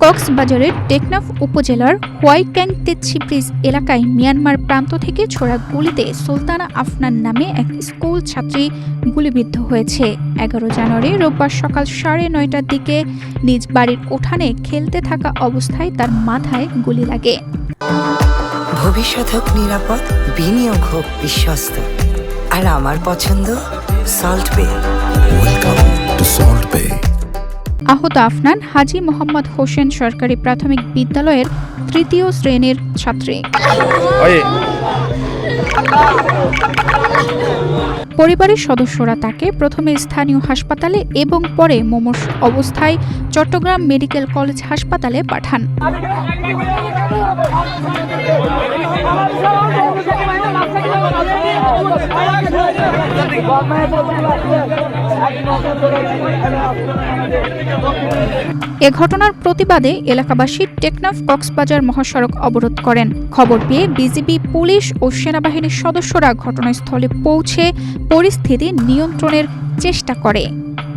কক্সবাজারের টেকনাফ উপজেলার হোয়াইক্যাংতেচ্ছি ব্রিজ এলাকায় মিয়ানমার প্রান্ত থেকে ছোড়া গুলিতে সুলতানা আফনান নামে এক স্কুল ছাত্রী গুলিবিদ্ধ হয়েছে। 11 জানুয়ারি রোববার সকাল 9:30টার দিকে নিজ বাড়ির উঠানে খেলতে থাকা অবস্থায় তার মাথায় গুলি লাগে। ভবিষ্যৎ হোক নিরাপদ, বিনিয়োগ হোক বিশ্বস্ত, আর আমার পছন্দ সল্ট বে। ওয়েলকাম টু সল্ট বে। আহত আফনান হাজী মোহাম্মদ হোসেন সরকারি প্রাথমিক বিদ্যালয়ের 3য় শ্রেণীর ছাত্রী। পরিবারের সদস্যরা তাকে প্রথমে স্থানীয় হাসপাতালে এবং পরে মুমূর্ষ অবস্থায় চট্টগ্রাম মেডিকেল কলেজ হাসপাতালে পাঠান। এ ঘটনার প্রতিবাদে এলাকাবাসী টেকনাফ কক্সবাজার মহাসড়ক অবরোধ করেন। খবর পেয়ে বিজিবি, পুলিশ ও সেনাবাহিনীর সদস্যরা ঘটনাস্থলে পৌঁছে পরিস্থিতি নিয়ন্ত্রণের চেষ্টা করে।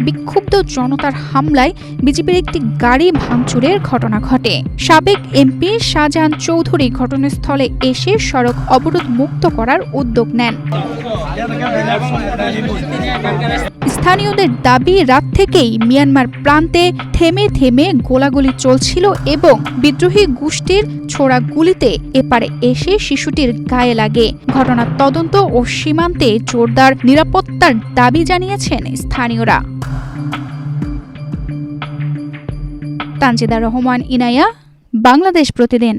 বিক্ষুব্ধ জনতার হামলায় বিজিবির একটি গাড়ি ভাঙচুরের ঘটনা ঘটে। সাবেক এমপি শাহজাহান চৌধুরী ঘটনাস্থলে এসে সড়ক অবরোধ মুক্ত করার উদ্যোগ নেন। স্থানীয়দের দাবি, রাত থেকেই মিয়ানমার প্রান্তে থেমে থেমে গোলাগুলি চলছিল এবং বিদ্রোহী গোষ্ঠীর ছোড়া গুলিতে এপারে এসে শিশুটির গায়ে লাগে। ঘটনার তদন্ত ও সীমান্তে জোরদার নিরাপত্তার দাবি জানিয়েছেন স্থানীয়রা। তানজিদা রহমান, ইনায়া, বাংলাদেশ প্রতিদিন।